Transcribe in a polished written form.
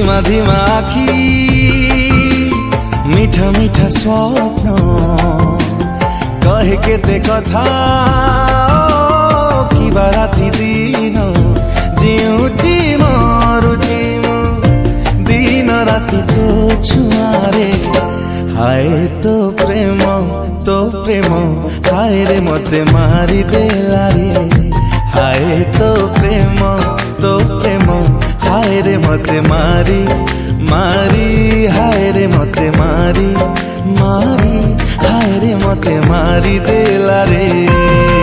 धिमा धिमा आखी मीठा मीठा स्वप्न कहे केते कथा किबा राति दिन जिउची मरुची दिन राति तो छुआरे हाय तो प्रेम हाय रे मते मारी देला रे हाय तो प्रेम हाय रे मते मारी हाय रे मते मारी हाय रे मते मारी देला रे।